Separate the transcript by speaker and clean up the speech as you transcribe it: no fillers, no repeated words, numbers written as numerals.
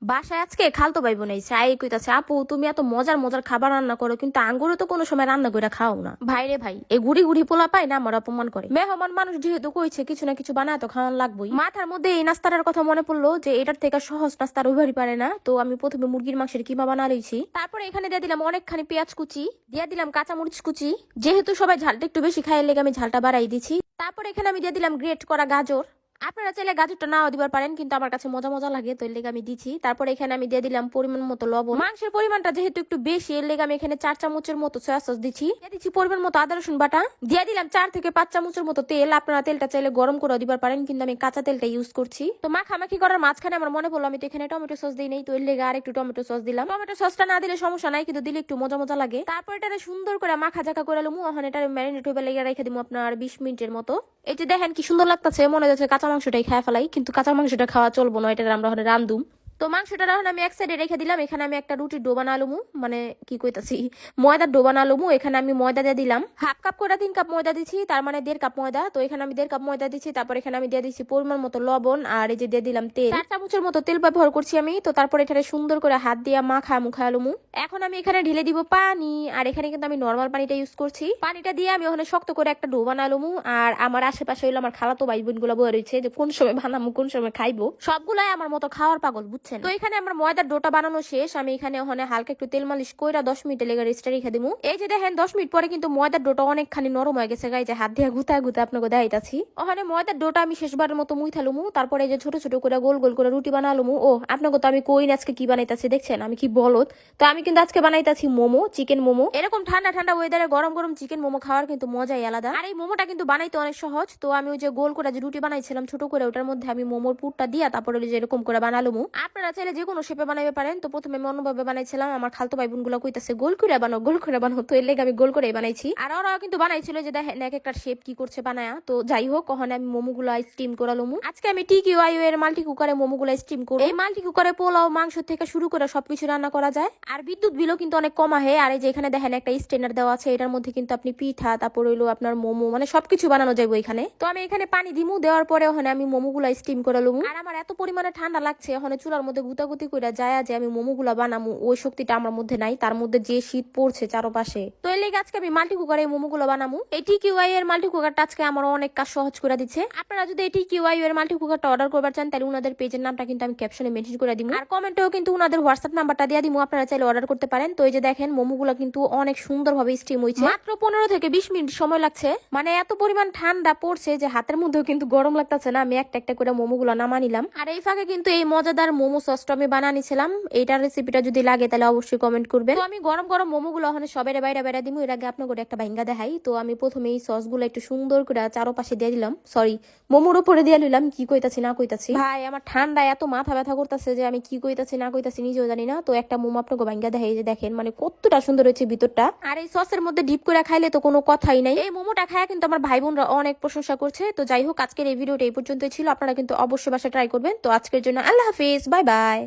Speaker 1: বাসায় আজকে খালতো ভাই বোনাই চাই কইতাছে, আপু তুমি এত মজার মজার খাবার রান্না করো কিন্তু আঙ্গুরও তো কোনো সময় রান্না করে খাও না। ভাই রে ভাই, এই গুড়ি গুড়ি পোলা পাই না আমার অপমান করে। মেহমান মানুষ যেহেতু কইছে কিছু না কিছু বানায় তো খাওয়ান লাগবেই। মাথার মধ্যে এই নাস্তাটার কথা মনে পড়লো যে এটার থেকে সহজ নাস্তার উইভারি পারে না। তো আমি প্রথমে মুরগির মাংসের কিমা বানা লইছি, তারপরে এখানে দিয়ে দিলাম অনেকখানি পেঁয়াজ কুচি, দিয়ে দিলাম কাঁচামরিচ কুচি, যেহেতু সবাই ঝালটা একটু বেশি খাইয়ে লেগে আমি ঝালটা বাড়াই দিছি। তারপরে এখানে আমি দিয়ে দিলাম গ্রেট করা গাজর। আপনারা চাইলে গাজরটা নাও দিবার পারেন, কিন্তু আমার কাছে মজা মজা লাগে তো এর লেগে আমি দিচ্ছি। তারপরে এখানে আমি দিয়ে দিলাম পরিমাণ মতো লবণ। মাংসের পরিমাণটা যেহেতু একটু বেশি এর লেগে আমি এখানে 4 চামচের মতো সয়া সস দিচ্ছি। দিয়ে দিচ্ছি পরিমাণ মতো আদা রসুন বাটা, দিয়ে দিলাম 4 থেকে 5 চামচের মতো তেল। আপনারা তেলটা চাইলে গরম করে দিবার পারেন, কিন্তু আমি কাঁচা তেলটা ইউজ করছি। তো মাখামাখি করার মাঝখানে আমার মনে পড়লো আমি তো এখানে টমেটো সস দিই নাই, তো এর লেগে আর একটু টমেটো সস দিলাম। টমেটো সসটা না দিলে সমস্যা নাই, কিন্তু দিলে একটু মজা মজা লাগে। তারপর এটা সুন্দর করে মাখা জাকা করে লমু। এখন এটা ম্যারিনেট হইবে লেগে রেখে দিব আপনার 20 মিনিটের মতো। এই যে দেখেন কি সুন্দর লাগতেছে, মনে হচ্ছে কাঁচা মাংসটাই খায় ফেলাই, কিন্তু কাঁচা মাংসটা খাওয়া চলবো না, এটা আমরা রান্ধুম। তো মাংসটা রাখুন আমি এক সাইডে রেখে দিলাম। এখানে আমি একটা রুটির ডো বানালুমু, মানে কি কইতাছি, ময়দার ডো বানালুমু। এখানে আমি ময়দা দিয়ে দিলাম হাফ কাপ করে 3 কাপ ময়দা দিচ্ছি, তার মানে 1.5 কাপ ময়দা। তো এখানে আমি 1.5 কাপ ময়দা দিচ্ছি। তারপর এখানে আমি দিয়ে দিচ্ছি পরিমাণ মতো লবণ, আর এই যে দিয়ে দিলাম তেল, 4 চামচের মতো তেল ব্যবহার করছি আমি। তো তারপর এখানে সুন্দর করে হাত দিয়ে মুখালুমু। এখন আমি এখানে ঢেলে দিব পানি, আর এখানে কিন্তু আমি নর্মাল পানিটা ইউজ করছি। পানিটা দিয়ে আমি ওখানে শক্ত করে একটা ডো বানালুমু। আর আমার আশেপাশে হইলো আমার খালাতো ভাই বোন গুলো বয়ে রয়েছে যে কোন সময় বানামু কোন সময় খাইবো, সবগুলাই আমার মতো খাওয়ার পাগল বুঝছেন। তো এখানে আমার ময়দার ডোটা বানানো শেষ। আমি এখানে ওখানে হালকা একটু তেল মালিশ কইরা 10 মিনিট লেগে রেস্টে রেখে দিমু। এই যে দেখেন 10 মিনিট পরে কিন্তু ময়দার ডোটা অনেকখানি নরম হয়ে গেছে, গাই যে হাত দিয়ে গুতায় গুতায় আপনাকে দেখাইতাছি। ওখানে ময়দার ডোটা আমি শেষবারের মতো মুইথালুমু। তারপরে এই যে ছোট ছোট করে গোল গোল করে রুটি বানালুমু। ও আপনাকে তো আমি কই না আজকে কি বানাইতাছি দেখছেন, আমি কি বলত। তো আমি কিন্তু আজকে বানাইতাছি মোমো, চিকেন মোমো। এরকম ঠান্ডা ঠান্ডা ওয়েদারে গরম গরম চিকেন মোমো খাওয়ার কিন্তু মজাই আলাদা। আর এই মোমোটা কিন্তু বানাইতে অনেক সহজ। তো আমি ওই যে গোল করে যে রুটি বানাইছিলাম ছোট করে, ওটার মধ্যে আমি মোমোর পুরটা দিয়া তারপরে যে এরকম করে বানালুমু। আপনারা চাইলে যে কোনো শেপে বানাইতে পারেন। তো প্রথমে আমি অন্যভাবে বানাইছিলাম, আমার খালতো ভাই বোন গুলো কইতাছে গোল করে বানাও গোল করে বানাও, তো এর লেগে আমি গোল করে বানাইছি। আর ওরাও কিন্তু বানাইছিল যে দেখেন এক একটা শেপ কি করছে বানায়া। তো যাই হোক, ওখানে আমি মোমো গুলো স্টিম করালুমু। আজকে আমি TQIU এর মাল্টি কুকারে মোমো গুলো স্টিম করব। এই মাল্টি কুকারে পোলাও মাংস থেকে শুরু করে সবকিছু রান্না করা যায়, আর বিদ্যুৎ বিলও কিন্তু অনেক কম আহে। আর এই যে এখানে দেখেন একটা স্টেনার দেওয়া আছে, এটার মধ্যে কিন্তু আপনি পিঠা তারপর হইলো আপনার মোমো মানে সবকিছু বানানো যাবে এখানে। তো আমি এখানে পানি দিমু, দেওয়ার পরে ওখানে আমি মোমো গুলা স্টিম করালুমু। আর আমার এত পরিমাণে ঠান্ডা লাগছে, ওখানে চুলার মধ্যে গুতাগুতি করে যায় যে আমি মোমো গুলা বানামু ওই শক্তিটা আমার মধ্যে নাই। তার মধ্যে যে শীত পড়ছে চারপাশে, তো এর লেগে আজকে আমি মাল্টি কুকারে মোমো গুলো বানামু। এই TQIU এর মাল্টি কুকারটা আজকে আমার অনেক কাজ সহজ করে দিচ্ছে। আপনারা যদি এই TQIU এর মাল্টি কুকারটা অর্ডার করবার চান তাহলে উনাদের পেজের নামটা কিন্তু আমি ক্যাপশনে মেনশন করে দিমু, আর কমেন্টেও কিন্তু উনাদের হোয়াটসঅ্যাপ নাম্বারটা দিয়ে দিমু, আপনারা চাইলে অর্ডার করতে পারেন। তো এই যে দেখেন মোমো গুলো কিন্তু অনেক সুন্দরভাবে স্টিম হয়েছে, মাত্র 15 থেকে 20 মিনিট সময় লাগছে। মানে এত পরিমাণ ঠান্ডা পড়ছে যে হাতের মধ্যেও কিন্তু গরম লাগতেছে না। আমি একটা একটা করে মোমো গুলো নামা নিলাম। আর এই ফাঁকে কিন্তু এই মজাদার মোমো সসটা আমি বানানিছিলাম। এইটার রেসিপিটা যদি লাগে তাহলে অবশ্যই কমেন্ট করবেন। তো আমি গরম গরম মোমো গুলো ওখানে সবাই বাইরে বাইরে দিমু। এর আগে আপনাকে একটা ভাঙ্গা দেখাই। তো আমি প্রথমে এই সস গুলো একটু সুন্দর করে চারপাশে দিয়ে দিলাম, সরি মোমোর উপরে দিয়ে নিলাম। কি কইতাছি না কইতাছি ভাই, আমার ঠান্ডা এত মাথা ব্যথা করতেছে যে আমি কি কইতাছি না কইতাছি নিজেও জানি না। তো একটা মোমো আপনাকে ভাঙ্গা দেখাই, যে দেখেন মানে কতটা সুন্দর হয়েছে ভিতরটা। আর এই সসের মধ্যে ডিপ করে খাইলে তো কোনো কথাই নাই। এই মোমোটা খায় কিন্তু আমার ভাই বোনরা অনেক প্রশংসা করছে। তো যাই হোক, আজকের এই ভিডিওটা এই পর্যন্তই ছিল। আপনারা কিন্তু অবশ্যই বাসায় ট্রাই করবেন। তো আজকের জন্য আল্লাহ হাফিজ, বাই বাই।